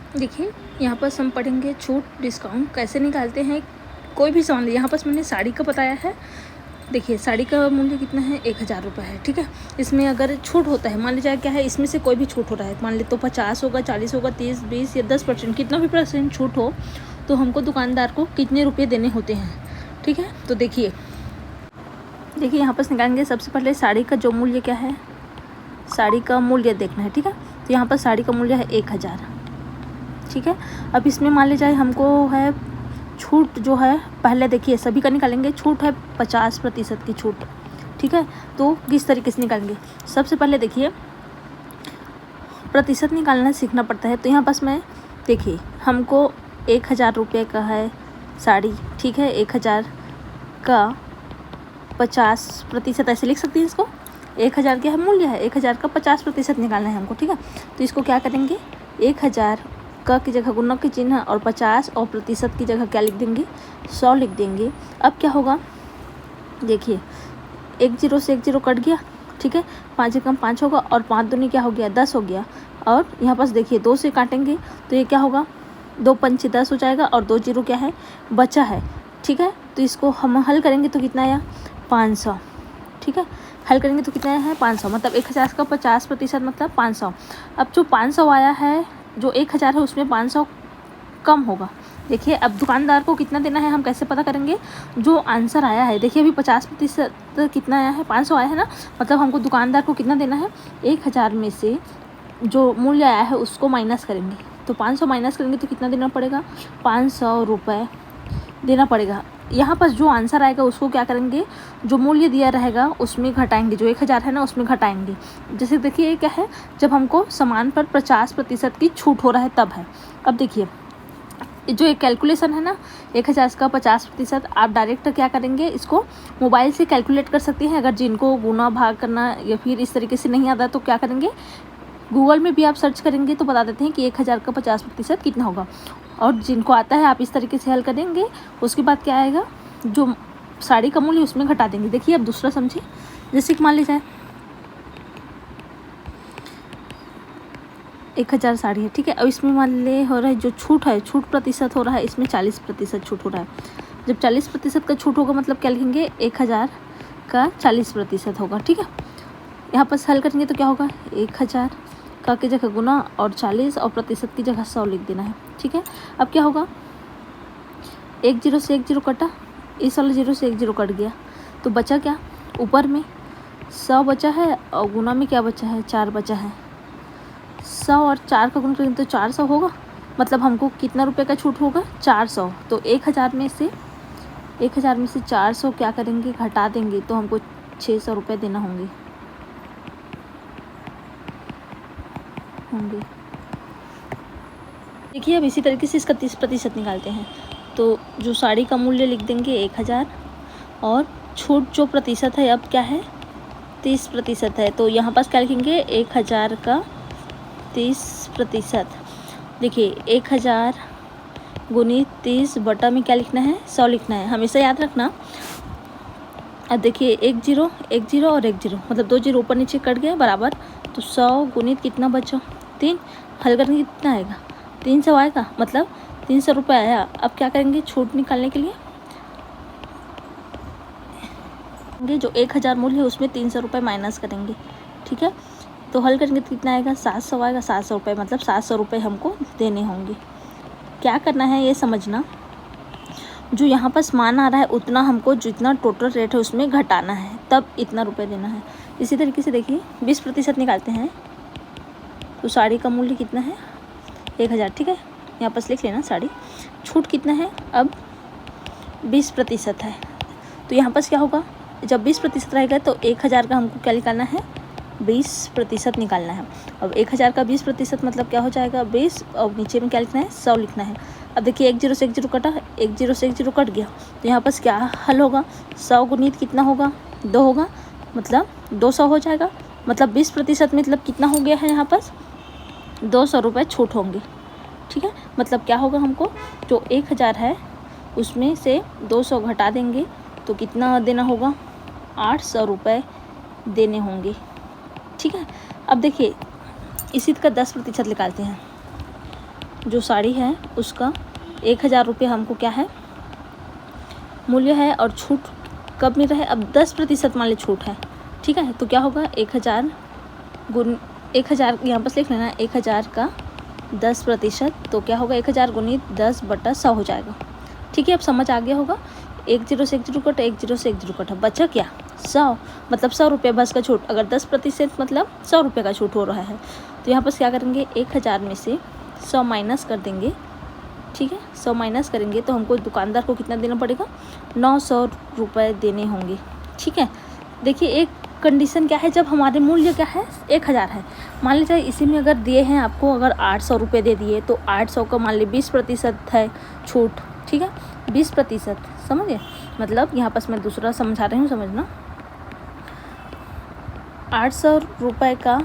देखिए यहाँ पर हम पढ़ेंगे छूट डिस्काउंट कैसे निकालते हैं कोई भी सामान। यहाँ पर मैंने साड़ी का बताया है। देखिए साड़ी का मूल्य कितना है, 1000 रुपये है, ठीक है। इसमें अगर छूट होता है, मान लीजिए क्या है, इसमें से कोई भी छूट हो रहा है, मान ली तो 50 होगा, 40 होगा, 30, 20 या 10%, कितना भी % छूट हो तो हमको दुकानदार को कितने रुपये देने होते हैं, ठीक है। तो देखिए यहाँ पर निकालेंगे। सबसे पहले साड़ी का जो मूल्य क्या है, साड़ी का मूल्य देखना है, ठीक है। तो यहाँ पर साड़ी का मूल्य है 1000, ठीक है। अब इसमें मान लीजिए हमको है छूट जो है, पहले देखिए सभी का निकालेंगे। छूट है 50% की छूट, ठीक है। तो किस तरीके से निकालेंगे, सबसे पहले देखिए प्रतिशत निकालना सीखना पड़ता है। तो यहाँ पास में देखिए हमको 1000 रुपये का है साड़ी, ठीक है। 1000 का 50% ऐसे लिख सकते हैं इसको। 1000 क्या है मूल्य है, 1000 का 50% निकालना है हमको, ठीक है। तो इसको क्या करेंगे, 1000 का की जगह गुणा के चिन्ह और 50 और प्रतिशत की जगह क्या लिख देंगे, 100 लिख देंगे। अब क्या होगा, देखिए 1 0 से 1 0 कट गया, ठीक है। 5 एकम 5 होगा और 5 दूनी क्या हो गया, 10 हो गया। और यहाँ पास देखिए 2 से काटेंगे तो ये क्या होगा, 2 पंचे 10 हो जाएगा और 2 0 क्या है बचा है, ठीक है। तो इसको हम हल करेंगे तो कितना आया, 500, ठीक है। हल करेंगे तो कितना है 500, मतलब 1000 का 50% मतलब 500। अब जो 500 आया है, जो 1000 है उसमें 500 कम होगा। देखिए अब दुकानदार को कितना देना है हम कैसे पता करेंगे, जो आंसर आया है, देखिए अभी 50% कितना आया है, 500 आया है ना, मतलब हमको दुकानदार को कितना देना है, 1000 में से जो मूल्य आया है उसको माइनस करेंगे। तो 500 माइनस करेंगे तो कितना देना पड़ेगा, 500 रुपये देना पड़ेगा। यहाँ पर जो आंसर आएगा उसको क्या करेंगे, जो मूल्य दिया रहेगा उसमें घटाएंगे, जो 1000 है ना उसमें घटाएंगे। जैसे देखिए क्या है, जब हमको सामान पर 50% की छूट हो रहा है तब है। अब देखिए जो एक कैलकुलेशन है ना, 1000 का 50%, आप डायरेक्ट क्या करेंगे, इसको मोबाइल से कैलकुलेट कर सकते हैं। अगर जिनको गुना भाग करना या फिर इस तरीके से नहीं आता तो क्या करेंगे, गूगल में भी आप सर्च करेंगे तो बता देते हैं कि 1000 का 50% कितना होगा। और जिनको आता है आप इस तरीके से हल करेंगे। उसके बाद क्या आएगा, जो साड़ी का मूल्य उसमें घटा देंगे। देखिए अब दूसरा समझिए, जैसे कि मान लीजिए 1000 साड़ी है, ठीक है। अब इसमें मान ले हो रहा है जो छूट है, छूट प्रतिशत हो रहा है, इसमें 40% छूट हो रहा है। जब 40% का छूट होगा मतलब क्या लिखेंगे, 1000 का 40% होगा, ठीक है। यहाँ पर हल करेंगे तो क्या होगा, 1000 का की जगह गुना और 40 और प्रतिशत की जगह 100 लिख देना है, ठीक है। अब क्या होगा, 1 0 से 1 0 कटा, इस वाले 0 से 1 0 कट गया तो बचा क्या, ऊपर में 100 बचा है और गुना में क्या बचा है, 4 बचा है। 100 और 4 का गुण करेंगे तो 400 होगा, मतलब हमको कितना रुपए का छूट होगा, 400। तो 1000 में से 400 क्या करेंगे, घटा देंगे तो हमको 600 रुपये देना होंगे। देखिए अब इसी तरीके से इसका 30% निकालते हैं। तो जो साड़ी का मूल्य लिख देंगे 1000 और छूट जो प्रतिशत है अब क्या है, 30% है। तो यहाँ पास क्या लिखेंगे, 1000 का 30%। देखिए 1000 गुनी 30 बटा में क्या लिखना है, 100 लिखना है, हमेशा याद रखना। अब देखिए 1 0 1 0 और 1 0 मतलब 2 0 ऊपर नीचे कट गए बराबर। तो 100 गुणित कितना बचा, 3। हल करेंगे कितना आएगा, 300 आएगा, मतलब 300 रुपये आया। अब क्या करेंगे, छूट निकालने के लिए जो 1000 मूल्य है उसमें 300 रुपये माइनस करेंगे, ठीक है। तो हल करेंगे तो कितना आएगा, 700 आएगा। 700 रुपये मतलब 700 रुपये हमको देने होंगे। क्या करना है ये समझना, जो यहाँ पर मान आ रहा है उतना हमको जितना टोटल रेट है उसमें घटाना है, तब इतना रुपये देना है। इसी तरीके से देखिए 20% निकालते हैं। तो साड़ी का मूल्य कितना है, 1000, ठीक है। यहाँ पर लिख लेना साड़ी, छूट कितना है, अब 20% है। तो यहाँ पर क्या होगा, जब 20% रहेगा तो 1000 का हमको क्या निकालना है, 20% निकालना है। अब 1000 का 20% मतलब क्या हो जाएगा, 20 और नीचे में क्या लिखना है, 100 लिखना है। अब देखिए 1 0 से 1 0 कटा, 1 0 से 1 0 कट गया तो यहाँ पर क्या हल होगा, 100 गुणित कितना होगा, 2 होगा, मतलब 200 हो जाएगा। मतलब 20% मतलब कितना हो गया है, यहाँ पर 200 रुपये छूट होंगे, ठीक है। मतलब क्या होगा, हमको जो 1000 है उसमें से 200 घटा देंगे तो कितना देना होगा, 800 रुपये देने होंगे, ठीक है। अब देखिए इसी का 10% निकालते हैं। जो साड़ी है उसका 1000 रुपये हमको क्या है मूल्य है, और छूट कब मिल रहा है, अब 10% मान ली छूट है, ठीक है। तो क्या होगा 1000 गुण 1000, यहाँ पर लिख लेना 1000 का 10%, तो क्या होगा 1000 गुणित 10/100 हो जाएगा, ठीक है। अब समझ आ गया होगा। 1 0 से 1 0 कटा, 1 0 से 1 0 कटा, बचा क्या 100, मतलब 100 रुपये बस का छूट। अगर 10% मतलब 100 रुपये का छूट हो रहा है, तो यहाँ पर क्या करेंगे 1000 में से 100 माइनस कर देंगे, ठीक है। 100 माइनस करेंगे तो हमको दुकानदार को कितना देना पड़ेगा, 900 रुपये देने होंगे, ठीक है। देखिए एक कंडीशन क्या है, जब हमारे मूल्य क्या है 1000 है, मान लीजिए इसी में अगर दिए हैं आपको अगर 800 रुपये दे दिए, तो 800 का मान ली 20% है छूट, ठीक है। 20% समझिए, मतलब यहाँ पर मैं दूसरा समझा रही हूँ, समझना। 800 रुपये का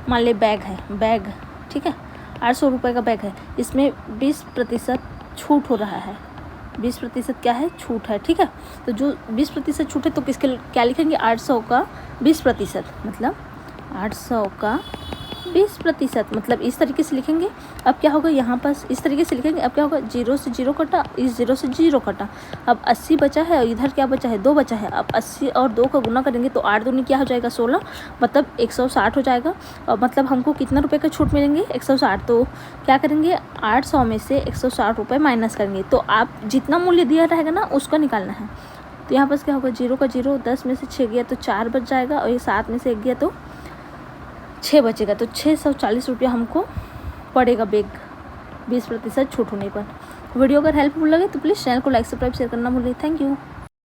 मान ली बैग है, बैग, ठीक है। 800 रुपये का बैग है, इसमें 20% छूट हो रहा है, 20% क्या है छूट है, ठीक है। तो जो 20% छूट है तो किसके क्या लिखेंगे 800 का 20%, मतलब 800 का 20%, मतलब इस तरीके से लिखेंगे। अब क्या होगा यहाँ पर इस तरीके से लिखेंगे, अब क्या होगा 0 से 0 कटा, इस 0 से 0 कटा, अब 80 बचा है और इधर क्या बचा है 2 बचा है। अब 80 और 2 का गुना करेंगे तो 8 दूनी क्या हो जाएगा 16, मतलब 160 हो जाएगा। और मतलब हमको कितना रुपये का छूट मिलेंगे 160, तो क्या करेंगे 800 में से 160 रुपये माइनस करेंगे, तो आप जितना मूल्य दिया रहेगा ना उसका निकालना है। तो यहाँ पर क्या होगा 0 का 0, 10 में से 6 गया तो 4 बच जाएगा, और ये 7 में से 1 गया तो 6 बचेगा, तो 640 रुपया हमको पड़ेगा बैग 20% छूट होने पर। वीडियो अगर हेल्पफुल लगे तो प्लीज़ चैनल को लाइक सब्सक्राइब शेयर करना भूलिए। Thank you.